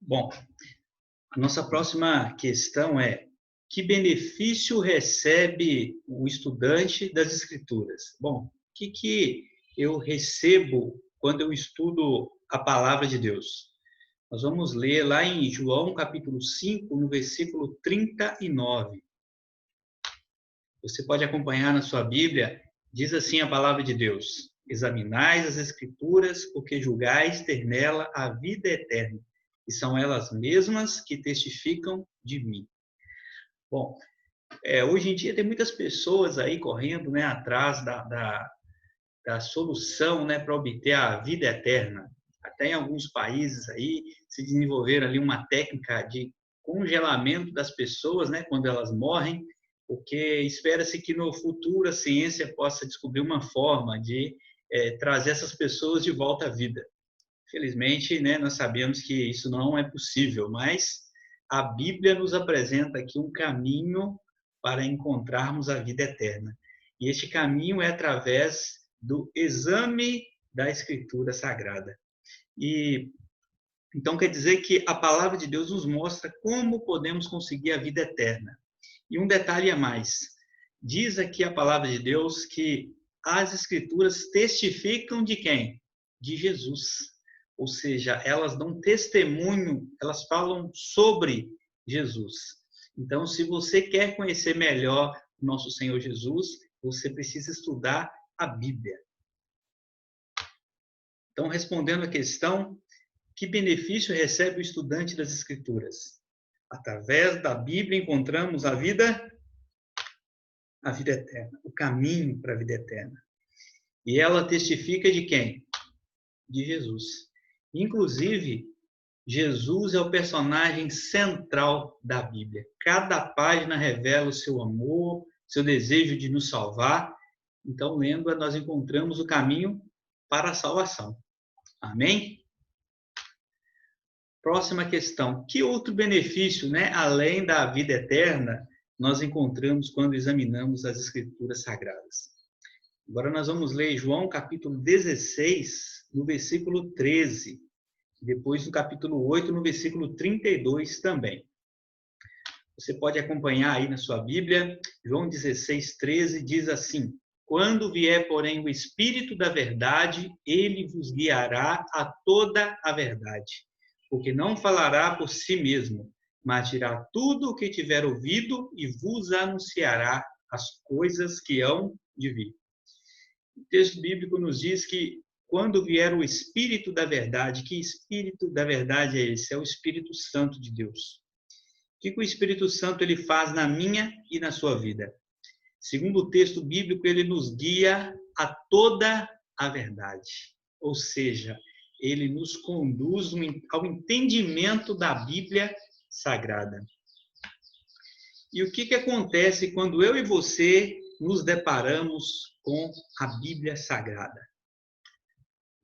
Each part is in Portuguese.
Bom, a nossa próxima questão é: que benefício recebe o estudante das Escrituras? Bom, o que eu recebo quando eu estudo a palavra de Deus? Nós vamos ler lá em João capítulo 5, no versículo 39. Você pode acompanhar na sua Bíblia, diz assim a palavra de Deus: examinais as Escrituras, porque julgais ter nela a vida eterna, e são elas mesmas que testificam de mim. Bom, hoje em dia tem muitas pessoas aí correndo, né, atrás da solução, né, para obter a vida eterna. Até em alguns países aí se desenvolveram ali uma técnica de congelamento das pessoas, né, quando elas morrem, porque espera-se que no futuro a ciência possa descobrir uma forma de trazer essas pessoas de volta à vida. Felizmente, né, nós sabemos que isso não é possível, mas a Bíblia nos apresenta aqui um caminho para encontrarmos a vida eterna. E este caminho é através do exame da Escritura Sagrada. E então quer dizer que a palavra de Deus nos mostra como podemos conseguir a vida eterna. E um detalhe a mais: diz aqui a palavra de Deus que as Escrituras testificam de quem? De Jesus. Ou seja, elas dão testemunho, elas falam sobre Jesus. Então, se você quer conhecer melhor nosso Senhor Jesus, você precisa estudar a Bíblia. Então, respondendo à questão, que benefício recebe o estudante das Escrituras? Através da Bíblia encontramos a vida eterna, o caminho para a vida eterna. E ela testifica de quem? De Jesus. Inclusive, Jesus é o personagem central da Bíblia. Cada página revela o seu amor, seu desejo de nos salvar. Então, lendo, nós encontramos o caminho para a salvação. Amém? Próxima questão: que outro benefício, né, além da vida eterna, nós encontramos quando examinamos as Escrituras Sagradas? Agora nós vamos ler João capítulo 16, no versículo 13. Depois no capítulo 8, no versículo 32 também. Você pode acompanhar aí na sua Bíblia. João 16, 13 diz assim: quando vier, porém, o Espírito da verdade, ele vos guiará a toda a verdade. Porque não falará por si mesmo, mas dirá tudo o que tiver ouvido e vos anunciará as coisas que hão de vir. O texto bíblico nos diz que quando vier o Espírito da verdade, que Espírito da verdade é esse? É o Espírito Santo de Deus. O que o Espírito Santo ele faz na minha e na sua vida? Segundo o texto bíblico, ele nos guia a toda a verdade. Ou seja, ele nos conduz ao entendimento da Bíblia Sagrada. E o que acontece quando eu e você nos deparamos com a Bíblia Sagrada?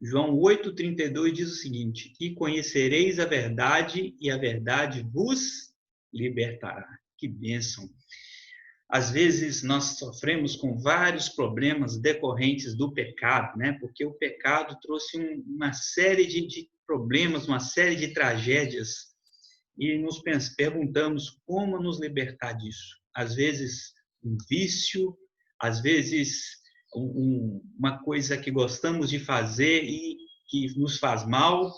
João 8,32 diz o seguinte: e conhecereis a verdade, e a verdade vos libertará. Que bênção! Às vezes nós sofremos com vários problemas decorrentes do pecado, né? Porque o pecado trouxe uma série de problemas, uma série de tragédias, e nos perguntamos como nos libertar disso. Às vezes um vício, às vezes uma coisa que gostamos de fazer e que nos faz mal.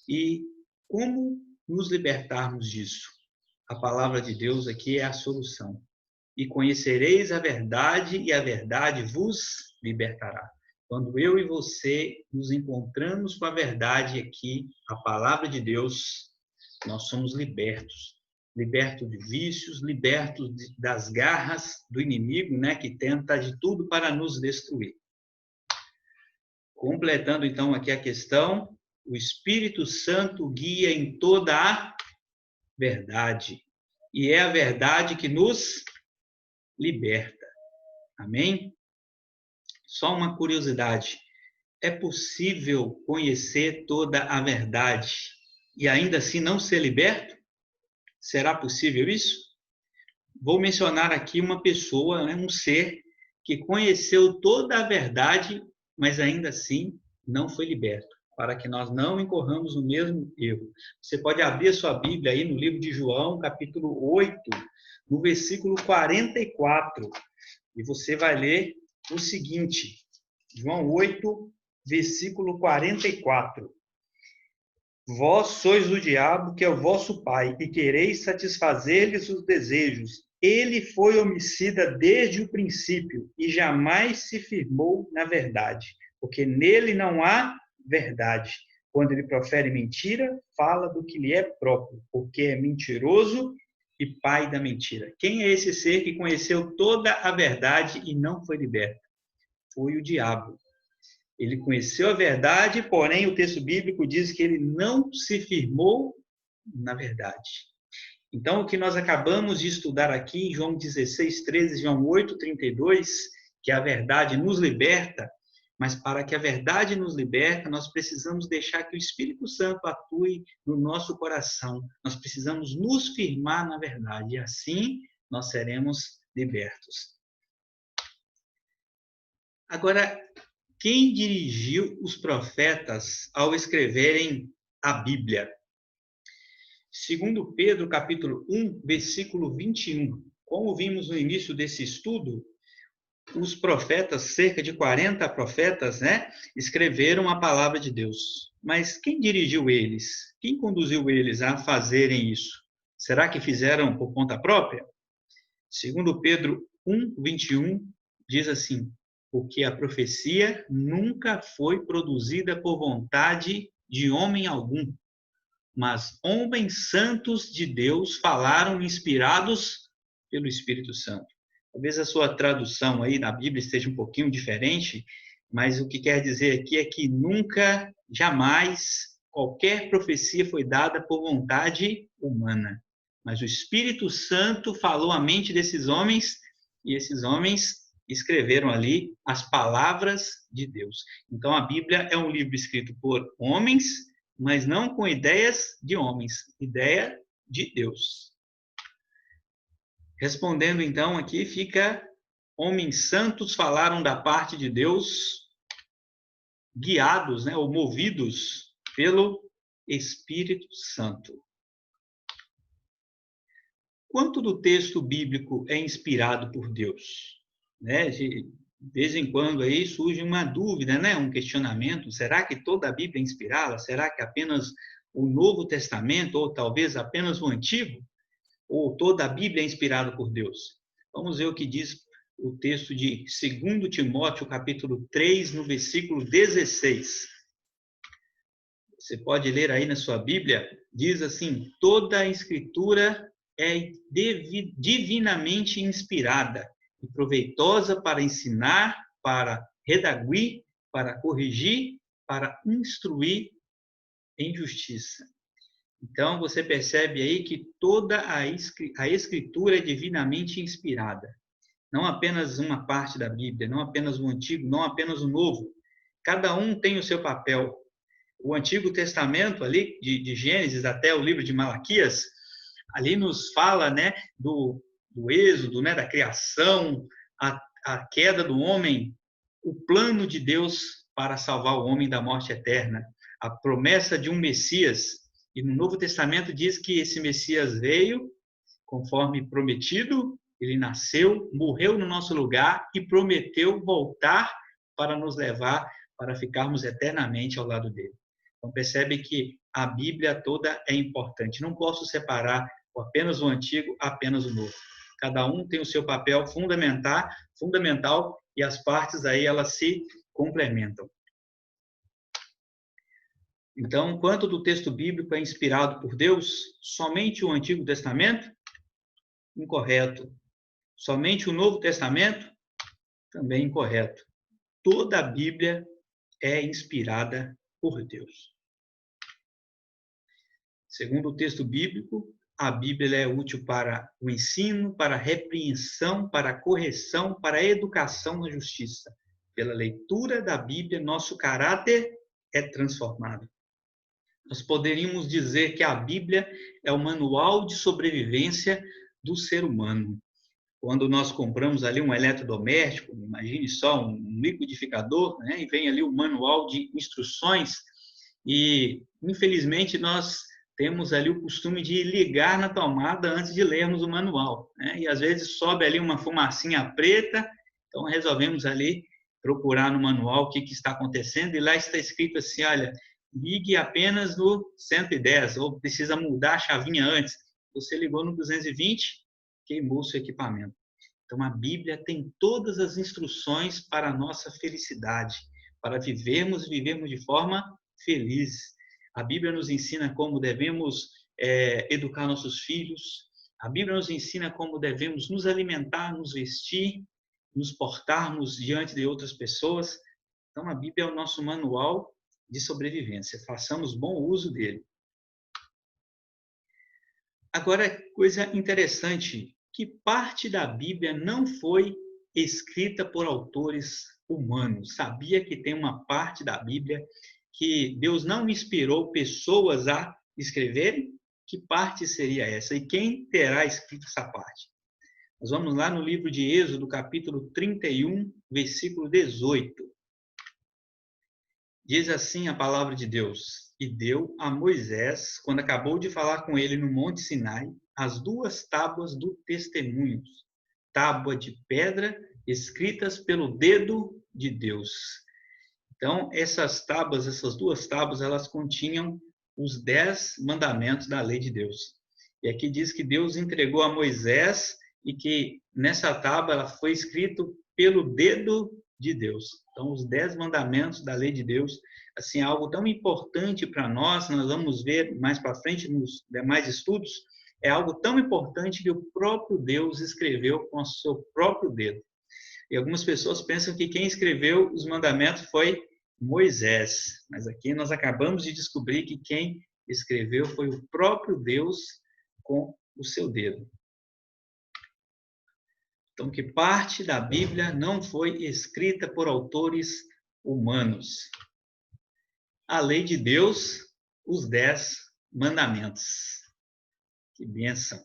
E como nos libertarmos disso? A palavra de Deus aqui é a solução. E conhecereis a verdade, e a verdade vos libertará. Quando eu e você nos encontramos com a verdade aqui, a palavra de Deus, nós somos libertos. Libertos de vícios, libertos das garras do inimigo, né, que tenta de tudo para nos destruir. Completando então aqui a questão, o Espírito Santo guia em toda a verdade. E é a verdade que nos liberta. Amém? Só uma curiosidade: é possível conhecer toda a verdade e ainda assim não ser liberto? Será possível isso? Vou mencionar aqui uma pessoa, um ser que conheceu toda a verdade, mas ainda assim não foi liberto. para que nós não incorramos no mesmo erro. Você pode abrir a sua Bíblia aí no livro de João, capítulo 8, no versículo 44, e você vai ler o seguinte, João 8, versículo 44. Vós sois o diabo, que é o vosso pai, e quereis satisfazer-lhes os desejos. Ele foi homicida desde o princípio e jamais se firmou na verdade, porque nele não há verdade. Quando ele profere mentira, fala do que lhe é próprio, porque é mentiroso e pai da mentira. Quem é esse ser que conheceu toda a verdade e não foi liberto? Foi o diabo. Ele conheceu a verdade, porém o texto bíblico diz que ele não se firmou na verdade. Então, o que nós acabamos de estudar aqui em João 16, 13, João 8, 32, que a verdade nos liberta, mas para que a verdade nos liberta, nós precisamos deixar que o Espírito Santo atue no nosso coração. Nós precisamos nos firmar na verdade, e assim nós seremos libertos. Agora, quem dirigiu os profetas ao escreverem a Bíblia? Segundo Pedro, capítulo 1, versículo 21. Como vimos no início desse estudo, os profetas, cerca de 40 profetas, escreveram a palavra de Deus. Mas quem dirigiu eles? Quem conduziu eles a fazerem isso? Será que fizeram por conta própria? Segundo Pedro 1, 21, diz assim: porque a profecia nunca foi produzida por vontade de homem algum, mas homens santos de Deus falaram inspirados pelo Espírito Santo. Talvez a sua tradução aí na Bíblia esteja um pouquinho diferente, mas o que quer dizer aqui é que nunca, jamais, qualquer profecia foi dada por vontade humana. Mas o Espírito Santo falou à mente desses homens, e esses homens escreveram ali as palavras de Deus. Então a Bíblia é um livro escrito por homens, mas não com ideias de homens, ideia de Deus. Respondendo então aqui fica: homens santos falaram da parte de Deus, guiados, ou movidos pelo Espírito Santo. Quanto do texto bíblico é inspirado por Deus? De vez em quando aí surge uma dúvida, um questionamento: será que toda a Bíblia é inspirada? Será que apenas o Novo Testamento, ou talvez apenas o Antigo? Ou toda a Bíblia é inspirada por Deus? Vamos ver o que diz o texto de 2 Timóteo, capítulo 3, no versículo 16. Você pode ler aí na sua Bíblia, diz assim: toda a Escritura é divinamente inspirada e proveitosa para ensinar, para redarguir, para corrigir, para instruir em justiça. Então, você percebe aí que toda a Escritura é divinamente inspirada. Não apenas uma parte da Bíblia, não apenas o Antigo, não apenas o Novo. Cada um tem o seu papel. O Antigo Testamento, ali, de Gênesis até o livro de Malaquias, ali nos fala do êxodo, da criação, a queda do homem, o plano de Deus para salvar o homem da morte eterna, a promessa de um Messias. E no Novo Testamento diz que esse Messias veio, conforme prometido, ele nasceu, morreu no nosso lugar e prometeu voltar para nos levar, para ficarmos eternamente ao lado dele. Então percebe que a Bíblia toda é importante. Não posso separar apenas o Antigo, apenas o Novo. Cada um tem o seu papel fundamental e as partes aí elas se complementam. Então, quanto do texto bíblico é inspirado por Deus? Somente o Antigo Testamento? Incorreto. Somente o Novo Testamento? Também incorreto. Toda a Bíblia é inspirada por Deus. Segundo o texto bíblico, a Bíblia é útil para o ensino, para a repreensão, para a correção, para a educação na justiça. Pela leitura da Bíblia, nosso caráter é transformado. Nós poderíamos dizer que a Bíblia é o manual de sobrevivência do ser humano. Quando nós compramos ali um eletrodoméstico, imagine só um liquidificador, e vem ali o manual de instruções, E, infelizmente, nós temos ali o costume de ligar na tomada antes de lermos o manual, né? E às vezes sobe ali uma fumacinha preta, então resolvemos ali procurar no manual o que está acontecendo, e lá está escrito assim, olha, ligue apenas no 110, ou precisa mudar a chavinha antes. Você ligou no 220, queimou o seu equipamento. Então, a Bíblia tem todas as instruções para a nossa felicidade, para vivermos de forma feliz. A Bíblia nos ensina como devemos educar nossos filhos. A Bíblia nos ensina como devemos nos alimentar, nos vestir, nos portarmos diante de outras pessoas. Então, a Bíblia é o nosso manual de sobrevivência. Façamos bom uso dele. Agora, coisa interessante, que parte da Bíblia não foi escrita por autores humanos? Sabia que tem uma parte da Bíblia que Deus não inspirou pessoas a escreverem? Que parte seria essa? E quem terá escrito essa parte? Nós vamos lá no livro de Êxodo, capítulo 31, versículo 18. Diz assim a palavra de Deus: E deu a Moisés, quando acabou de falar com ele no Monte Sinai, as 2 tábuas do testemunho, tábua de pedra, escritas pelo dedo de Deus. Então, essas 2 tábuas, elas continham os 10 mandamentos da lei de Deus. E aqui diz que Deus entregou a Moisés e que nessa tábua ela foi escrito pelo dedo de Deus. Então, os 10 mandamentos da lei de Deus, assim, algo tão importante para nós vamos ver mais para frente nos demais estudos, é algo tão importante que o próprio Deus escreveu com o seu próprio dedo. E algumas pessoas pensam que quem escreveu os mandamentos foi Moisés, mas aqui nós acabamos de descobrir que quem escreveu foi o próprio Deus com o seu dedo. Então, que parte da Bíblia não foi escrita por autores humanos? A lei de Deus, os 10 mandamentos. Que bênção!